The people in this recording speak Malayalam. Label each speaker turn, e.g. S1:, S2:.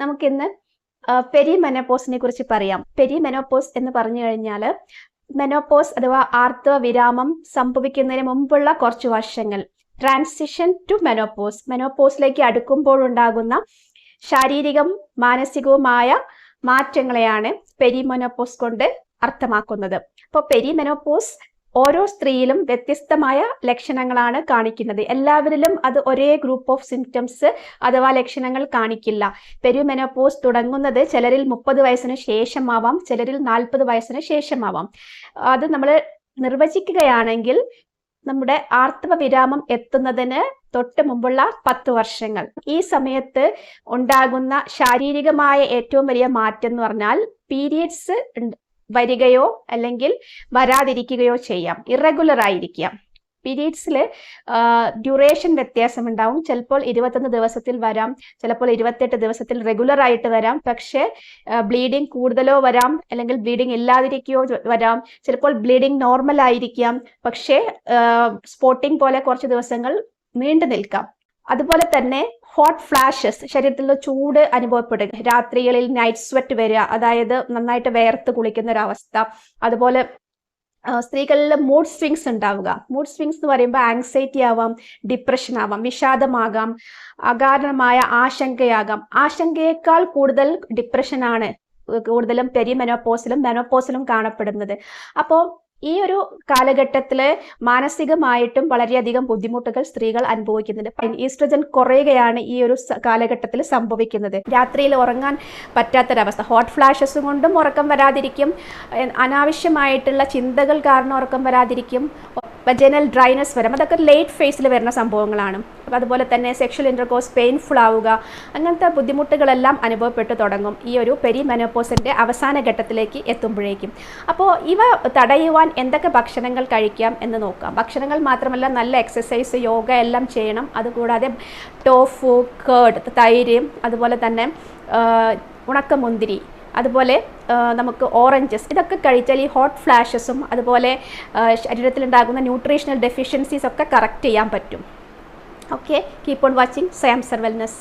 S1: നമുക്കിന്ന് പെരിമെനോപോസിനെ കുറിച്ച് പറയാം. പെരിമെനോപോസ് എന്ന് പറഞ്ഞു കഴിഞ്ഞാൽ മെനോപോസ് അഥവാ ആർത്തവ വിരാമം സംഭവിക്കുന്നതിന് മുമ്പുള്ള കുറച്ച് വർഷങ്ങൾ, ട്രാൻസിഷൻ ടു മെനോപോസ്, മെനോപോസിലേക്ക് അടുക്കുമ്പോഴുണ്ടാകുന്ന ശാരീരികം മാനസികവുമായ മാറ്റങ്ങളെയാണ് പെരിമെനോപോസ് കൊണ്ട് അർത്ഥമാക്കുന്നത്. അപ്പോൾ പെരിമെനോപോസ് ഓരോ സ്ത്രീയിലും വ്യത്യസ്തമായ ലക്ഷണങ്ങളാണ് കാണിക്കുന്നത്. എല്ലാവരിലും അത് ഒരേ ഗ്രൂപ്പ് ഓഫ് സിംറ്റംസ് അഥവാ ലക്ഷണങ്ങൾ കാണിക്കില്ല. പെരിമെനോപോസ് തുടങ്ങുന്നത് ചിലരിൽ 30 വയസ്സിന് ശേഷമാവാം, ചിലരിൽ 40 വയസ്സിന് ശേഷമാവാം. അത് നമ്മൾ നിർവചിക്കുകയാണെങ്കിൽ നമ്മുടെ ആർത്തവ വിരാമം എത്തുന്നതിന് തൊട്ട് മുമ്പുള്ള 10 വർഷങ്ങൾ. ഈ സമയത്ത് ഉണ്ടാകുന്ന ശാരീരികമായ ഏറ്റവും വലിയ മാറ്റം എന്ന് പറഞ്ഞാൽ പീരിയഡ്സ് വരികയോ അല്ലെങ്കിൽ വരാതിരിക്കുകയോ ചെയ്യാം, ഇറഗുലർ ആയിരിക്കാം. പീരീഡ്സിൽ ഡ്യൂറേഷൻ വ്യത്യാസമുണ്ടാവും. ചിലപ്പോൾ 21 ദിവസത്തിൽ വരാം, ചിലപ്പോൾ 28 ദിവസത്തിൽ റെഗുലർ ആയിട്ട് വരാം. പക്ഷേ ബ്ലീഡിങ് കൂടുതലോ വരാം, അല്ലെങ്കിൽ ബ്ലീഡിങ് ഇല്ലാതിരിക്കുകയോ വരാം. ചിലപ്പോൾ ബ്ലീഡിങ് നോർമൽ ആയിരിക്കാം, പക്ഷേ സ്പോട്ടിങ് പോലെ കുറച്ച് ദിവസങ്ങൾ നീണ്ടു നിൽക്കാം. അതുപോലെ തന്നെ ഹോട്ട് ഫ്ലാഷസ്, ശരീരത്തിൽ ചൂട് അനുഭവപ്പെടുക, രാത്രികളിൽ നൈറ്റ് സ്വെറ്റ് വരിക, അതായത് നന്നായിട്ട് വേർത്ത് കുളിക്കുന്ന ഒരവസ്ഥ. അതുപോലെ സ്ത്രീകളിൽ മൂഡ് സ്വിങ്സ് ഉണ്ടാവുക. മൂഡ് സ്വിങ്സ് എന്ന് പറയുമ്പോൾ ആങ്സൈറ്റി ആവാം, ഡിപ്രഷൻ ആവാം, വിഷാദമാകാം, അകാരണമായ ആശങ്കയാകാം. ആശങ്കയേക്കാൾ കൂടുതൽ ഡിപ്രഷനാണ് കൂടുതലും പെരിമെനോപോസിലും മെനോപോസിലും കാണപ്പെടുന്നത്. അപ്പോൾ ഈ ഒരു കാലഘട്ടത്തിൽ മാനസികമായിട്ടും വളരെയധികം ബുദ്ധിമുട്ടുകൾ സ്ത്രീകൾ അനുഭവിക്കുന്നുണ്ട്. ഈസ്ട്രജൻ കുറയുകയാണ് ഈ ഒരു കാലഘട്ടത്തിൽ സംഭവിക്കുന്നത്. രാത്രിയിൽ ഉറങ്ങാൻ പറ്റാത്തൊരവസ്ഥ, ഹോട്ട് ഫ്ലാഷസ് കൊണ്ടും ഉറക്കം വരാതിരിക്കും, അനാവശ്യമായിട്ടുള്ള ചിന്തകൾ കാരണം ഉറക്കം വരാതിരിക്കും, വജനൽ ഡ്രൈനസ് വരും. അതൊക്കെ ലേറ്റ് ഫേസിൽ വരുന്ന സംഭവങ്ങളാണ്. അതുപോലെ തന്നെ സെക്ഷൽ ഇൻ്റർകോഴ്സ് പെയിൻഫുൾ ആവുക, അങ്ങനത്തെ ബുദ്ധിമുട്ടുകളെല്ലാം അനുഭവപ്പെട്ടു തുടങ്ങും ഈ ഒരു പെരിമെനോപോസിൻ്റെ അവസാന ഘട്ടത്തിലേക്ക് എത്തുമ്പോഴേക്കും. അപ്പോൾ ഇവ തടയുവാൻ എന്തൊക്കെ ഭക്ഷണങ്ങൾ കഴിക്കാം എന്ന് നോക്കാം. ഭക്ഷണങ്ങൾ മാത്രമല്ല, നല്ല എക്സസൈസ്, യോഗ എല്ലാം ചെയ്യണം. അതുകൂടാതെ ടോഫു, കേർഡ്, തൈര്, അതുപോലെ തന്നെ ഉണക്കമുന്തിരി, അതുപോലെ നമുക്ക് ഓറഞ്ചസ്, ഇതൊക്കെ കഴിച്ചാൽ ഈ ഹോട്ട് ഫ്ലാഷസും അതുപോലെ ശരീരത്തിലുണ്ടാകുന്ന ന്യൂട്രീഷണൽ ഡെഫിഷ്യൻസീസ് ഒക്കെ കറക്റ്റ് ചെയ്യാൻ പറ്റും. Okay, keep on watching Samsar wellness.